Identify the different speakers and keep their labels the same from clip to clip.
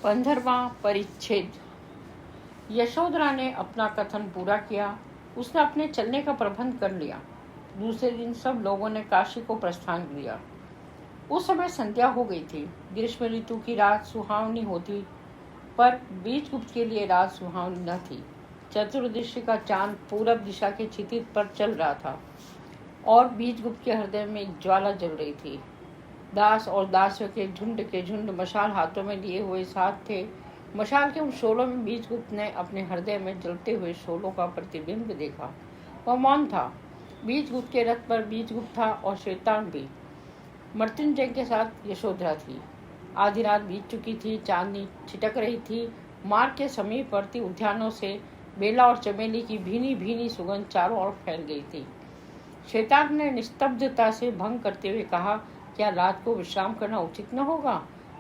Speaker 1: 15वां परिच्छेद। यशोधरा ने अपना कथन पूरा किया। उसने अपने चलने का प्रबंध कर लिया। दूसरे दिन सब लोगों ने काशी को प्रस्थान किया। उस समय संध्या हो गई थी। ग्रीष्म ऋतु की रात सुहावनी होती, पर बीजगुप्त के लिए रात सुहावनी न थी। चतुर्दशी का चांद पूरब दिशा के क्षितिज पर चल रहा था और बीजगुप्त के हृदय में एक ज्वाला जल रही थी। दास और दासियों के झुंड मशाल हाथों में लिए हुए साथ थे। मशाल के उन शोलों में बीजगुप्त ने अपने हृदय में जलते हुए शोलों का प्रतिबिंब देखा। वह मौन था। बीजगुप्त के रथ पर बीजगुप्त था और श्वेतांग भी। मृत्युंजय के साथ यशोधरा थी। आधी रात बीत चुकी थी। चांदनी छिटक रही थी। मार्ग के समीपवर्ती उद्यानों से बेला और चमेली की भीनी भीनी सुगंध चारों ओर फैल गई थी। श्वेतांग ने निस्तब्धता से भंग करते हुए कहा, क्या रात को विश्राम करना उचित न होगा?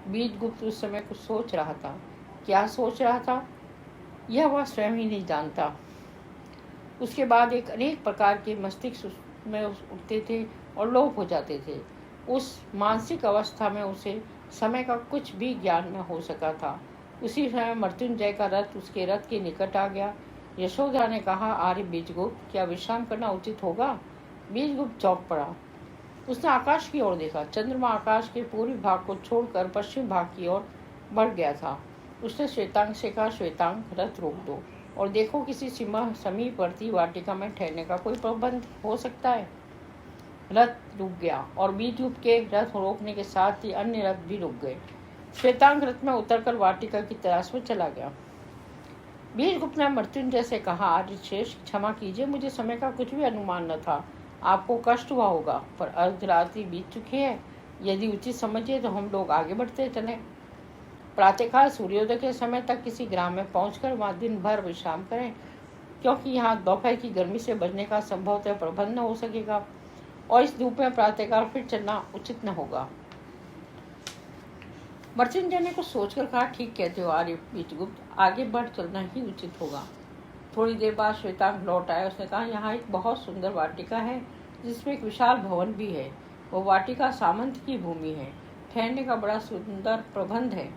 Speaker 1: बीजगुप्त उस समय कुछ सोच रहा था। क्या सोच रहा था, यह वह स्वयं ही नहीं जानता। उसके बाद एक अनेक प्रकार के मस्तिष्क में उठते थे और लोप हो जाते थे। उस मानसिक अवस्था में उसे समय का कुछ भी ज्ञान न हो सका था। उसी समय मृत्युंजय का रथ उसके रथ के निकट आ गया। यशोधरा ने कहा, आर्य बीजगुप्त, क्या विश्राम करना उचित होगा? बीजगुप्त चौंक पड़ा। उसने आकाश की ओर देखा। चंद्रमा आकाश के पूर्वी भाग को छोड़कर पश्चिम भाग की ओर बढ़ गया था। उसने श्वेतांग से कहा, श्वेतांग, रथ रोक दो और देखो किसी समीपवर्ती वाटिका में ठहरने का कोई प्रबंध हो सकता है। रथ रुक गया और बीजगुप्त के रथ रोकने के साथ ही अन्य रथ भी रुक गए। श्वेतांग रथ में उतरकर वाटिका की तलाश में चला गया। बीजगुप्त ने मृत्युंजय से कहा, आर्यश्रेष्ठ, क्षमा कीजिए, मुझे समय का कुछ भी अनुमान न था। आपको कष्ट हुआ होगा, पर अर्धरात्रि बीत चुकी है। यदि उचित समझिए तो हम लोग आगे बढ़ते चलें। प्रातःकाल सूर्योदय के समय तक किसी ग्राम में पहुंचकर वहां दिन भर विश्राम करें, क्योंकि यहाँ दोपहर की गर्मी से बचने का संभवतः प्रबंध न हो सकेगा और इस धूप में प्रातःकाल फिर चलना उचित न होगा। मृत्युंजय ने कुछ सोचकर कहा, ठीक कहते हो आर्य बीजगुप्त, आगे बढ़ चलना ही उचित होगा। थोड़ी देर बाद श्वेतांग लौट आया। उसने कहा, यहाँ एक बहुत सुंदर वाटिका है जिसमें एक विशाल भवन भी है। वो वाटिका सामंत की भूमि है। ठहरने का बड़ा सुंदर प्रबंध है।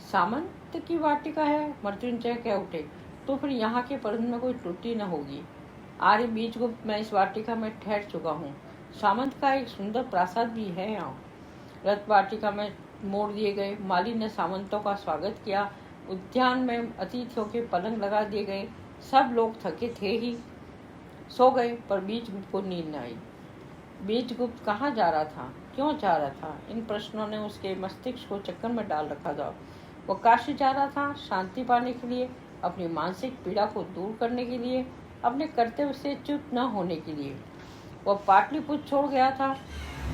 Speaker 1: सामंत की वाटिका है? मृत्युंजय कह उठे, तो फिर यहाँ के प्रबंध में कोई त्रुटि न होगी। आर्य बीजगुप्त, मैं इस वाटिका में ठहर चुका हूँ। सामंत का एक सुंदर प्रासाद भी है यहाँ। रथ वाटिका में मोड़ दिए गए। माली ने सामंतों का स्वागत किया। उद्यान में अतिथियों के पलंग लगा दिए गए। सब लोग थके थे ही सो गए, पर बीजगुप्त को नींद न आई। बीजगुप्त कहाँ जा रहा था, क्यों जा रहा था? इन प्रश्नों ने उसके मस्तिष्क को चक्कर में डाल रखा था। वो काशी जा रहा था शांति पाने के लिए, अपनी मानसिक पीड़ा को दूर करने के लिए, अपने कर्तव्य से च्युत न होने के लिए। वह पाटलिपुत्र छोड़ गया था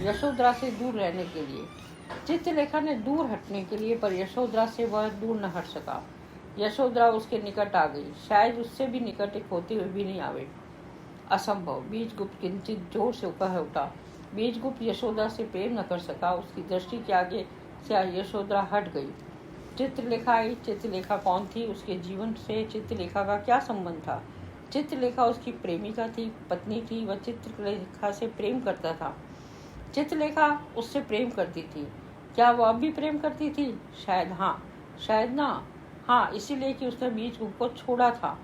Speaker 1: यशोधरा से दूर रहने के लिए, चित्रलेखा ने दूर हटने के लिए, पर यशोधरा से वह दूर न हट सका। यशोधरा उसके निकट आ गई, शायद उससे भी निकट होते हुए भी नहीं आवे। असंभव। बीजगुप्त किंचित जोर से कह उठा। बीजगुप्त यशोधरा से प्रेम न कर सका। उसकी दृष्टि के आगे से यशोधरा हट गई। चित्रलेखा आई। चित्रलेखा कौन थी? उसके जीवन से चित्रलेखा का क्या संबंध था? चित्रलेखा उसकी प्रेमिका थी, पत्नी थी। वह चित्रलेखा से प्रेम करता था। चित्रलेखा उससे प्रेम करती थी। क्या वह अब भी प्रेम करती थी? शायद हाँ, शायद ना। हाँ, इसीलिए कि उसने बीजगुप्त को छोड़ा था,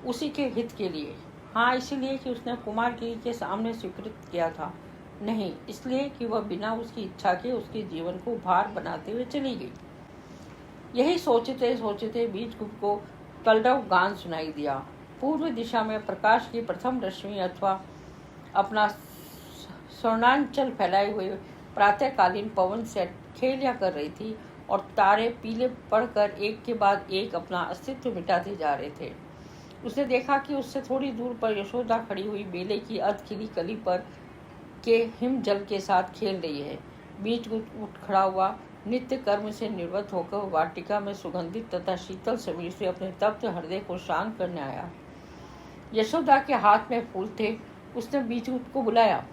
Speaker 1: उसी के हित के लिए। हाँ, इसीलिए कि उसने कुमारगिरी के सामने स्वीकृत किया था। नहीं, इसलिए कि वह बिना उसकी इच्छा के उसके जीवन को भार बनाते हुए चली गई। यही सोचते सोचते बीजगुप्त को कलरव गान सुनाई दिया। पूर्व दिशा में प्रकाश की प्रथम रश्मि अथवा अपना स्वर्णांचल फैलाए हुए प्रातःकालीन पवन से खेलिया कर रही थी और तारे पीले पड़कर एक के बाद एक अपना अस्तित्व मिटाते जा रहे थे। उसने देखा कि उससे थोड़ी दूर पर यशोदा खड़ी हुई बेले की अधखिली कली पर के हिम जल के साथ खेल रही है। बीजगुप्त उठ खड़ा हुआ। नित्य कर्म से निवृत्त होकर वाटिका में सुगंधित तथा शीतल समीर से अपने तप्त हृदय को शांत करने आया। यशोदा के हाथ में फूल थे। उसने बीजगुप्त को बुलाया,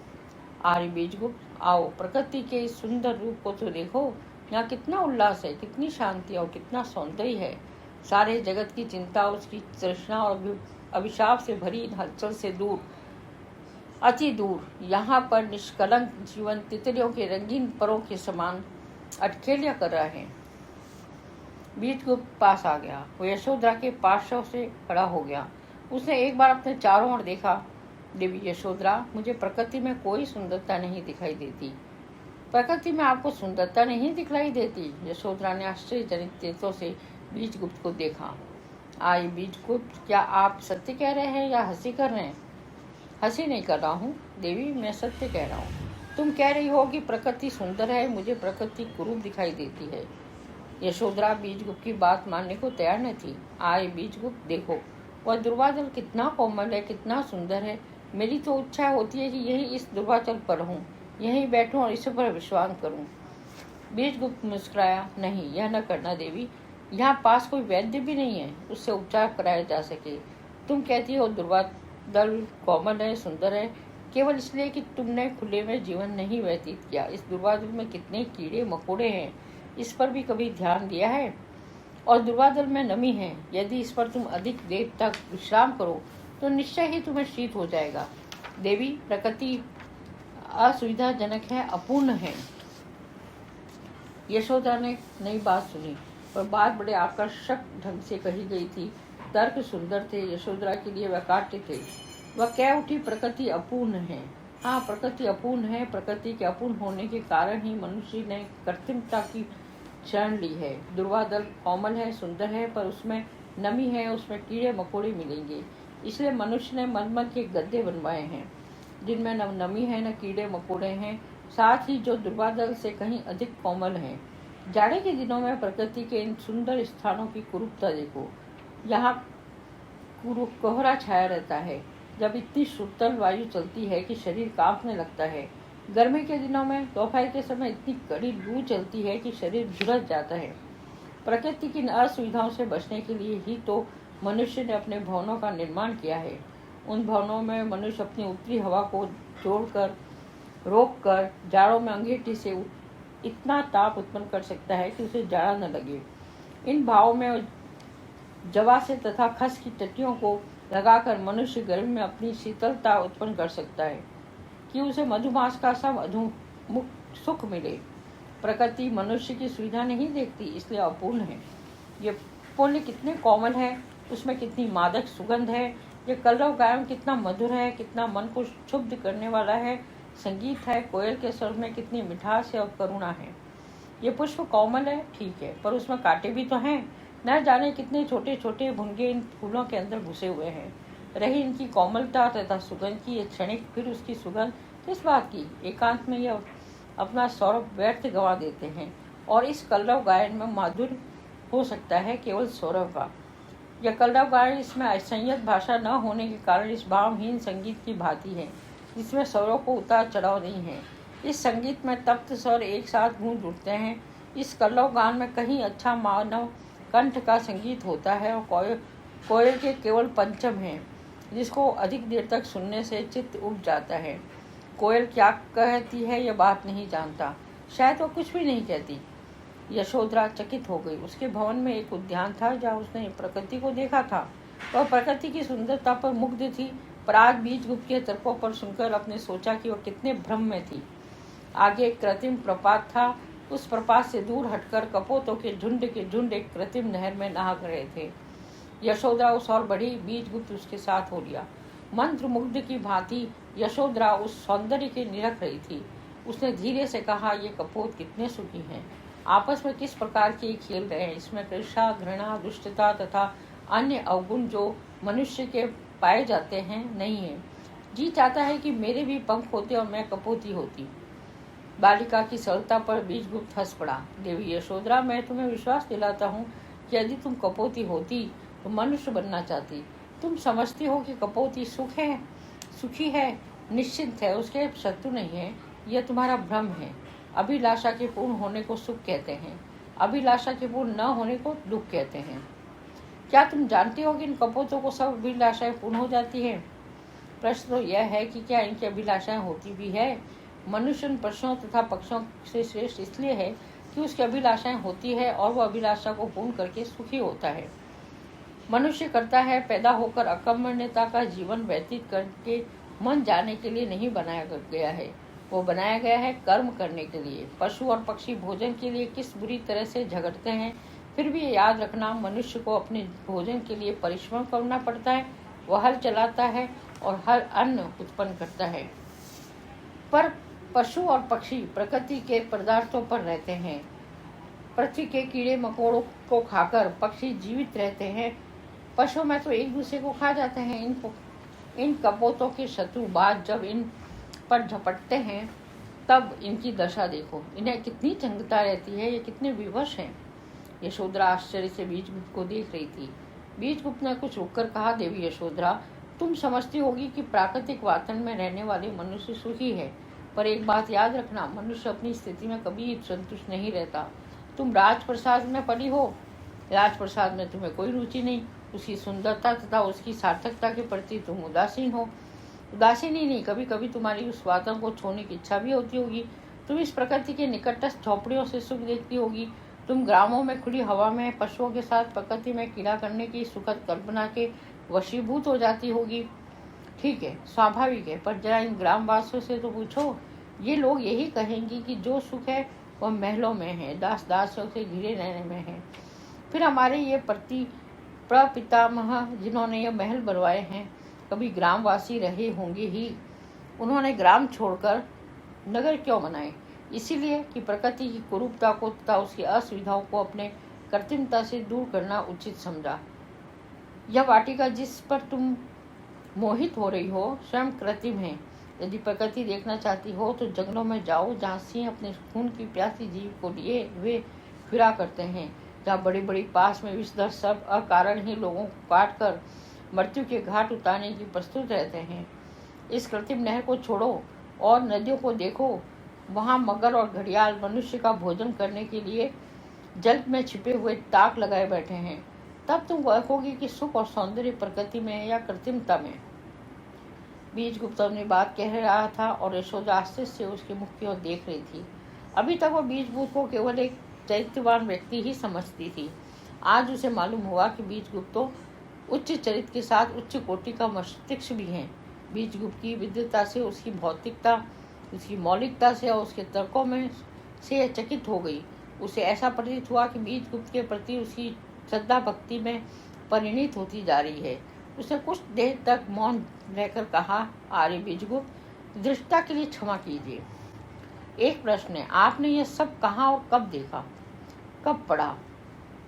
Speaker 1: आर्य बीजगुप्त, आओ, प्रकृति के इस सुंदर रूप को तो देखो। यहाँ कितना उल्लास है, कितनी शांति और कितना सौंदर्य है। सारे जगत की चिंता, उसकी तृष्णा और अभिशाप से भरी इन हलचल से दूर, अति दूर, यहाँ पर निष्कलंक जीवन तितलियों के रंगीन परों के समान अटखेलिया कर रहे हैं। बीजगुप्त पास आ गया। वो यशोधरा के पार्श्व से खड़ा हो गया। उसने एक बार अपने चारों ओर देखा। देवी यशोधरा, मुझे प्रकृति में कोई सुंदरता नहीं दिखाई देती। प्रकृति में आपको सुंदरता नहीं दिखलाई देती? यशोधरा ने आश्चर्यजनक नेत्रों से बीजगुप्त को देखा। आइए बीजगुप्त, क्या आप सत्य कह रहे हैं या हंसी कर रहे हैं? हंसी नहीं कर रहा हूँ देवी, मैं सत्य कह रहा हूँ। तुम कह रही हो कि प्रकृति सुंदर है, मुझे प्रकृति कुरूप दिखाई देती है। यशोधरा बीजगुप्त की बात मानने को तैयार न थी। आए बीजगुप्त, देखो वह दुर्वादल कितना कोमल है, कितना सुंदर है। मेरी तो इच्छा होती है कि यही इस दुर्वादल पर रहूं, यहीं बैठूं और इस पर विश्राम करूं। बीजगुप्त मुस्कुराया। नहीं, यह न करना देवी, यहाँ पास कोई वैद्य भी नहीं है उससे उपचार कराया जा सके। तुम कहती हो दुर्वादल कोमल है, सुंदर है, केवल इसलिए कि तुमने खुले में जीवन नहीं व्यतीत किया। इस दुर्वादल में कितने कीड़े मकोड़े हैं, इस पर भी कभी ध्यान दिया है? और दुर्वादल में नमी है, यदि इस पर तुम अधिक देर तक विश्राम करो तो निश्चय ही तुम्हें शीत हो जाएगा। देवी, प्रकृति असुविधाजनक है, अपूर्ण है। यशोधरा ने नई बात सुनी, पर बात बड़े आकर्षक ढंग से कही गई थी। तर्क सुंदर थे, यशोधरा के लिए वह काट्य थे। वह कह उठी, प्रकृति अपूर्ण है। हाँ, प्रकृति अपूर्ण है। प्रकृति के अपूर्ण होने के कारण ही मनुष्य ने कृत्रिमता की शरण ली है। दुर्वादल कोमल है, सुंदर है, पर उसमें नमी है, उसमें कीड़े मकोड़े मिलेंगे। इसलिए मनुष्य ने मलमल के गद्दे बनवाए हैं, जिनमें न नमी है न कीड़े मकोड़े हैं, साथ ही जो दुर्वादल से कहीं अधिक कोमल हैं। जाड़े के दिनों में प्रकृति के इन सुंदर स्थानों की कुरूपता देखो। यहाँ कोहरा छाया रहता है, जब इतनी शीतल वायु चलती है कि शरीर कांपने लगता है। गर्मी के दिनों में दोपहर के समय इतनी कड़ी लू चलती है कि शरीर झुलस जाता है। प्रकृति की असुविधाओं से बचने के लिए ही तो मनुष्य ने अपने भवनों का निर्माण किया है। उन भवनों में मनुष्य अपनी उत्तरी हवा को जोड़कर रोककर जाड़ों में अंगीठी से इतना ताप उत्पन्न कर सकता है कि उसे जाड़ा न लगे। इन भावों में जवा से तथा खस की टट्टियों को लगाकर मनुष्य गर्मी में अपनी शीतलता उत्पन्न कर सकता है कि उसे मधुमास का सब अधुमुक्त सुख मिले। प्रकृति मनुष्य की सुविधा नहीं देखती, इसलिए अपूर्ण है। ये पुण्य कितने कोमल है, उसमें कितनी मादक सुगंध है। ये कलरव गायन कितना मधुर है, कितना मन को क्षुब्ध करने वाला है। संगीत है, कोयल के स्वर में कितनी मिठास है और करुणा है। ये पुष्प कोमल है, ठीक है, पर उसमें कांटे भी तो हैं। न जाने कितने छोटे छोटे भुनगे इन फूलों के अंदर घुसे हुए हैं। रही इनकी कोमलता तथा सुगंध की ये क्षणिक, फिर उसकी सुगंध किस बात की? एकांत में यह अपना सौरभ व्यर्थ गंवा देते हैं। और इस कलरव गायन में माधुर्य हो सकता है केवल सौरभ का। यह कलरव गायन इसमें असंयत भाषा न होने के कारण इस भावहीन संगीत की भांति है, जिसमें स्वरों को उतार चढ़ाव नहीं है। इस संगीत में तप्त स्वर एक साथ गूंज उठते हैं। इस कलरव गान में कहीं अच्छा मानव कंठ का संगीत होता है और कोयल के केवल पंचम हैं, जिसको अधिक देर तक सुनने से चित्त उठ जाता है। कोयल क्या कहती है यह बात नहीं जानता, शायद वो कुछ भी नहीं कहती। यशोधरा चकित हो गई। उसके भवन में एक उद्यान था जहाँ उसने प्रकृति को देखा था। वह प्रकृति की सुंदरता पर मुग्ध थी, पर आज बीजगुप्त के तर्कों पर सुनकर अपने सोचा कि वह कितने भ्रम में थी। आगे एक कृत्रिम प्रपात था। उस प्रपात से दूर हटकर कपोतों के झुंड एक कृत्रिम नहर में नहा रहे थे। यशोधरा उस और बढ़ी, बीजगुप्त उसके साथ हो लिया। मंत्र मुग्ध की भांति यशोधरा उस सौंदर्य के निरख रही थी। उसने धीरे से कहा, ये कपोत कितने सुखी हैं, आपस में किस प्रकार के खेल रहे हैं। इसमें ईर्ष्या, घृणा, दुष्टता तथा अन्य अवगुण जो मनुष्य के पाए जाते हैं नहीं है। जी चाहता है कि मेरे भी पंख होते और मैं कपोती होती। बालिका की सरलता पर बीजगुप्त हंस पड़ा। देवी यशोधरा, मैं तुम्हें विश्वास दिलाता हूँ कि यदि तुम कपोती होती तो मनुष्य बनना चाहती। तुम समझती हो कि कपोती सुखी है, निश्चिंत है, उसके शत्रु नहीं है। यह तुम्हारा भ्रम है। अभिलाषा के पूर्ण होने को सुख कहते हैं, अभिलाषा के पूर्ण न होने को दुख कहते हैं। क्या तुम जानती हो कि इन कपोतों को सब अभिलाषाएं पूर्ण हो जाती है? प्रश्न तो यह है कि क्या इनकी अभिलाषाएं होती भी है? मनुष्य पशुओं तथा पक्षियों से श्रेष्ठ इसलिए है कि उसकी अभिलाषाएं होती है और वह अभिलाषा को पूर्ण करके सुखी होता है। मनुष्य करता है, पैदा होकर अकर्मण्यता का जीवन व्यतीत करके मन जाने के लिए नहीं बनाया गया है, वो बनाया गया है कर्म करने के लिए। पशु और पक्षी भोजन के लिए किस बुरी तरह से झगड़ते हैं, फिर भी याद रखना, मनुष्य को अपने भोजन के लिए परिश्रम करना पड़ता है। वह हल चलाता है और हर अन्न उत्पन्न करता है। पर पशु और पक्षी प्रकृति के पदार्थों पर रहते हैं। पृथ्वी के कीड़े मकोड़ों को खाकर पक्षी जीवित रहते हैं। पशु में तो एक दूसरे को खा जाते हैं। इन कपोतों के शत्रुबाज जब इन पर झपटते हैं तब इनकी दशा देखो। इन्हें कितनी चंगता रहती है, ये कितने विवश हैं। यशोधरा आश्चर्य से बीजगुप्त को देख रही थी। बीजगुप्त ने कुछ रुककर कहा, देवी यशोधरा, तुम समझती होगी कि प्राकृतिक वातावरण में रहने वाले मनुष्य सुखी है, पर एक बात याद रखना, मनुष्य अपनी स्थिति में कभी संतुष्ट नहीं रहता। तुम राजप्रसाद में पली हो, राजप्रसाद में तुम्हें कोई रुचि नहीं, उसकी सुंदरता तथा उसकी सार्थकता के प्रति तुम उदासीन हो। उदासीन ही नहीं, कभी कभी तुम्हारी उस वातावरण को छोड़ने की इच्छा भी होती होगी। तुम इस प्रकृति के निकटस्थ झोपड़ियों से सुख देखती होगी। तुम ग्रामों में खुली हवा में पशुओं के साथ प्रकृति में क्रीड़ा करने की सुखद कल्पना के वशीभूत हो जाती होगी। ठीक है, स्वाभाविक है, पर जरा इन ग्रामवासियों से तो पूछो। ये लोग यही कहेंगे कि जो सुख है वह महलों में है, दास दासियों से घिरे रहने में है। फिर हमारे ये प्रपितामह जिन्होंने ये महल बनवाए हैं, कभी ग्रामवासी रहे होंगे ही। उन्होंने ग्राम छोड़कर नगर क्यों बनाए? इसीलिए कि प्रकृति की कुरूपता को तथा उसकी असुविधाओं को अपने कृत्रिमता से दूर करना उचित समझा। यह वाटिका जिस पर तुम मोहित हो रही हो स्वयं कृत्रिम है। यदि प्रकृति देखना चाहती हो तो जंगलों में जाओ, जहाँ सिंह अपने खून की प्यासी जीव को लिए वे फिरा करते हैं, जहाँ बड़ी बड़ी पास में विषधर सब अकारण ही लोगों को काट कर मृत्यु के घाट उतारने की प्रस्तुत रहते हैं। इस कृत्रिम नहर को छोड़ो और नदियों को देखो, वहाँ मगर और घड़ियाल मनुष्य का भोजन करने के लिए जल में छिपे हुए ताक लगाए बैठे हैं। तब तुम देखोगी कि सुख और सौंदर्य प्रकृति में है या कृत्रिमता में। बीजगुप्त अपनी बात कह रहा था और यशोदा आश्चर्य से उसके मुख की ओर देख रही थी। अभी तक वो बीजगुप्त को केवल एक चरित्रवान व्यक्ति ही समझती थी। आज उसे मालूम हुआ कि बीजगुप्त तो उच्च चरित्र के साथ उच्च कोटि का मस्तिष्क भी है। बीजगुप्त की विद्वता से, उसकी भौतिकता, उसकी मौलिकता से और उसके तर्कों में से चकित हो गई। उसे ऐसा प्रतीत हुआ कि बीजगुप्त के प्रति उसकी श्रद्धा भक्ति में परिणित होती जा रही है। उसने कुछ देर तक मौन रहकर कहा, आर्य बीजगुप्त, दृष्टता के लिए क्षमा कीजिए। एक प्रश्न है, आपने यह सब कहाँ और कब देखा, कब पढ़ा?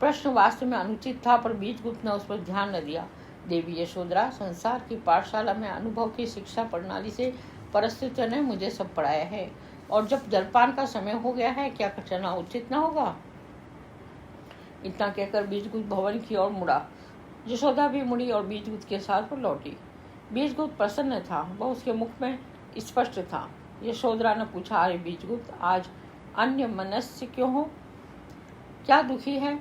Speaker 1: प्रश्न वास्तव में अनुचित था, पर बीजगुप्त ने उस पर ध्यान न दिया। देवी यशोधरा, संसार की पाठशाला में अनुभव की शिक्षा प्रणाली से परिस्थितियों ने मुझे सब पढ़ाया है, और जब जलपान का समय हो गया है, क्या चलना उचित न होगा? इतना कहकर बीजगुप्त भवन की ओर मुड़ा। यशोदा भी मुड़ी और बीजगुप्त के साथ पर लौटी। बीजगुप्त प्रसन्न था, वह उसके मुख में स्पष्ट था। यशोधरा ने पूछा, अरे बीजगुप्त, आज अन्य मनस्य क्यों हो? क्या दुखी है?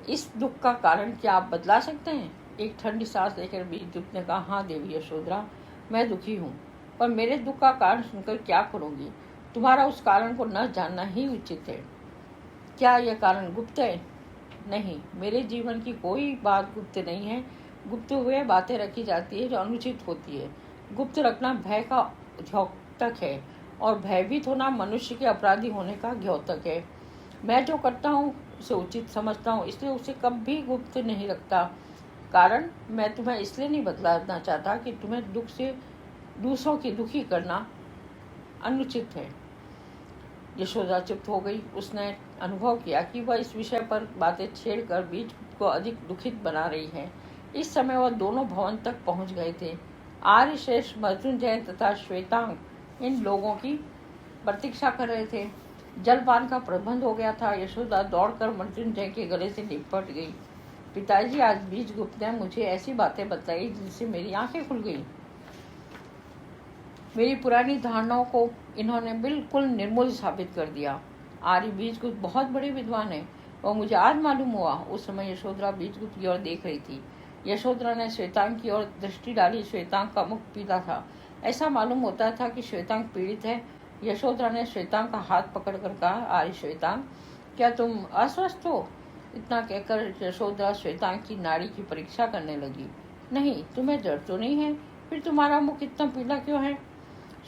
Speaker 1: इस दुख का कारण क्या आप बतला सकते हैं? एक ठंडी सांस लेकर बीजगुप्त ने कहा, हाँ देवी यशोधरा, मैं दुखी हूँ, पर मेरे दुख का कारण सुनकर क्या करोगी? तुम्हारा उस कारण को न जानना ही उचित है। क्या यह कारण गुप्त है? नहीं, मेरे जीवन की कोई बात गुप्त नहीं है। गुप्त हुए बातें रखी जाती है जो अनुचित होती है। गुप्त रखना भय का द्योतक है, और भयभीत होना मनुष्य के अपराधी होने का द्योतक है। मैं जो करता हूँ उसे उचित समझता हूँ, इसलिए उसे कभी गुप्त नहीं रखता। कारण मैं तुम्हें इसलिए नहीं बतलाना चाहता कि तुम्हें दुख से दूसरों की दुखी करना अनुचित है। यशोदा चुप हो गई। उसने अनुभव किया कि वह इस विषय पर बातें छेड़कर बीजगुप्त को अधिक दुखित बना रही है। इस समय वह दोनों भवन तक पहुंच गए थे। आर्य श्रेष्ठ मृत्युंजय तथा श्वेतांग इन लोगों की प्रतीक्षा कर रहे थे। जलपान का प्रबंध हो गया था। यशोदा दौड़कर मृत्युंजय के गले से लिपट गई। पिताजी, आज बीजगुप्त ने मुझे ऐसी बातें बताई जिनसे मेरी आंखें खुल गई। मेरी पुरानी धारणाओं को इन्होंने बिल्कुल निर्मूल साबित कर दिया। आर्य बीजगुप्त बहुत बड़े विद्वान है, और मुझे आज मालूम हुआ। उस समय यशोधरा बीजगुप्त की ओर देख रही थी। यशोधरा ने श्वेतांग की ओर दृष्टि डाली। श्वेतांग का मुख पीला था। ऐसा मालूम होता था कि श्वेतांग पीड़ित है। यशोधरा ने श्वेतांग का हाथ पकड़कर कहा, आर्य श्वेतांग, क्या तुम अस्वस्थ हो? इतना कहकर यशोधरा श्वेतांग की नाड़ी की परीक्षा करने लगी। नहीं, तुम्हें जड़ तो नहीं है, फिर तुम्हारा मुख इतना पीला क्यों है?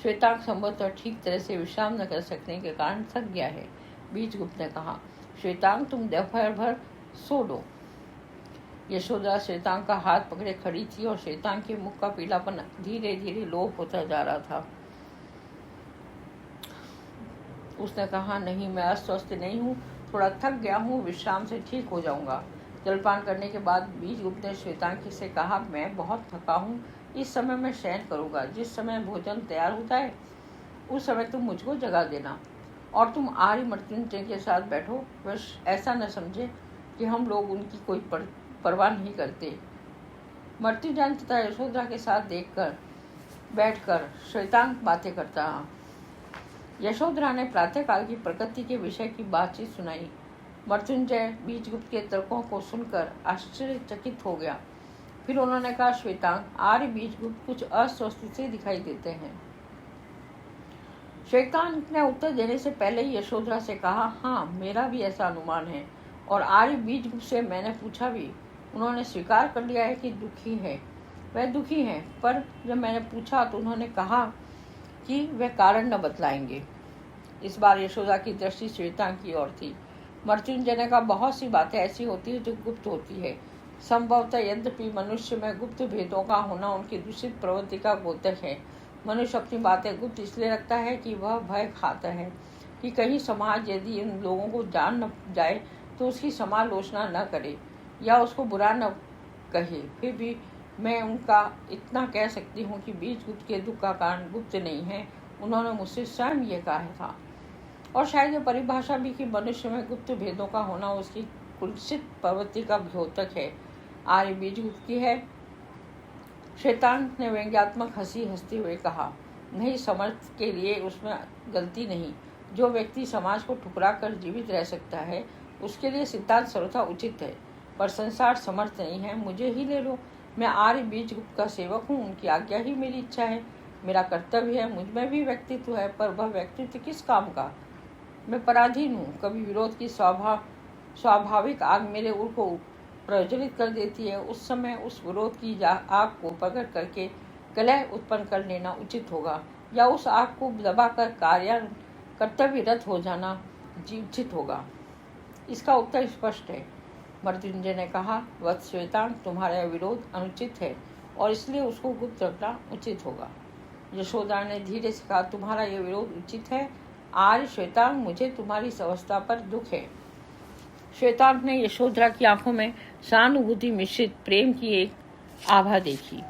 Speaker 1: श्वेतांग संभवतः ठीक तरह से विश्राम न कर सकने के कारण थक गया है, बीजगुप्त ने कहा। श्वेतांग तुम दोपहर भर सो लो। यशोदा श्वेतांग का हाथ पकड़े खड़ी थी और श्वेतांग के मुख का पीलापन धीरे धीरे लोप होता जा रहा था। उसने कहा, नहीं, मैं अस्वस्थ नहीं हूँ, थोड़ा थक गया हूँ, विश्राम से ठीक हो जाऊंगा। जलपान करने के बाद बीजगुप्त ने श्वेतांगी से कहा, मैं बहुत थका हूँ, इस समय मैं शयन करूँगा। जिस समय भोजन तैयार होता है उस समय तुम मुझको जगा देना और तुम आर्य मृत्युंजय के साथ बैठो। बस ऐसा न समझे कि हम लोग उनकी कोई परवाह नहीं करते। मृत्युंजय तथा यशोधरा के साथ बैठकर श्वेतांग बातें करता रहा। यशोधरा ने प्रातःकाल की प्रकृति के विषय की बातचीत सुनाई। मृत्युंजय बीजगुप्त के तर्कों को सुनकर आश्चर्यचकित हो गया। फिर उन्होंने कहा, श्वेतांग, आर्य बीजगुप्त कुछ अस्वस्थ से दिखाई देते हैं। श्वेतांग ने उत्तर देने से पहले ही यशोधरा से कहा, हाँ, मेरा भी ऐसा अनुमान है और आर्य बीजगुप्त से मैंने पूछा भी। उन्होंने स्वीकार कर लिया है कि वह दुखी है, पर जब मैंने पूछा तो उन्होंने कहा कि वे कारण न बतलाएंगे। इस बार यशोदा की दृष्टि श्वेतांग की ओर थी। मृत्युंजय ने कहा, बहुत सी बातें ऐसी होती है जो गुप्त होती है। संभवतः यद्यपि मनुष्य में गुप्त भेदों का होना उनकी दूषित प्रवृत्ति का द्योतक है। मनुष्य अपनी बातें गुप्त इसलिए रखता है कि वह भय खाता है कि कहीं समाज यदि उन लोगों को जान न जाए तो उसकी समालोचना न करे या उसको बुरा न कहे। फिर भी मैं उनका इतना कह सकती हूँ कि बीजगुप्त के दुख का कारण गुप्त नहीं है, उन्होंने मुझसे स्वयं ये कहा था। और शायद ये परिभाषा भी कि मनुष्य में गुप्त भेदों का होना उसकी कुत्सित प्रवृत्ति का द्योतक है, आर्य बीजगुप्त की है। श्वेतांग ने व्यंग्यात्मक हंसी हंसते हुए कहा, नहीं, समर्थ के लिए उसमें गलती नहीं। जो व्यक्ति समाज को ठुकरा कर जीवित रह सकता है उसके लिए सिद्धांत सर्वथा उचित है, पर संसार समर्थ नहीं है। मुझे ही ले लो, मैं आर्य बीजगुप्त का सेवक हूँ, उनकी आज्ञा ही मेरी इच्छा है, मेरा कर्तव्य है। मुझ में भी व्यक्तित्व है, पर वह व्यक्तित्व किस काम का? मैं पराधीन हूँ। कभी विरोध की स्वाभाविक आग मेरे उर को प्रज्वलित कर देती है। उस समय उस विरोध की आग को प्रकट करके कलह उत्पन्न कर लेना उचित होगा, या उस आग को दबाकर कर्तव्यरत हो जाना उचित होगा। इसका उत्तर स्पष्ट है। मृत्युंजय ने कहा, वत्स श्वेतांग, तुम्हारा यह विरोध अनुचित है और इसलिए उसको गुप्त रखना उचित होगा। यशोदा ने धीरे से कहा, तुम्हारा यह विरोध उचित है आर्य श्वेतांग, मुझे तुम्हारी इस अवस्था पर दुख है। श्वेतांग ने यशोधरा की आंखों में सहानुभूति मिश्रित प्रेम की एक आभा देखी।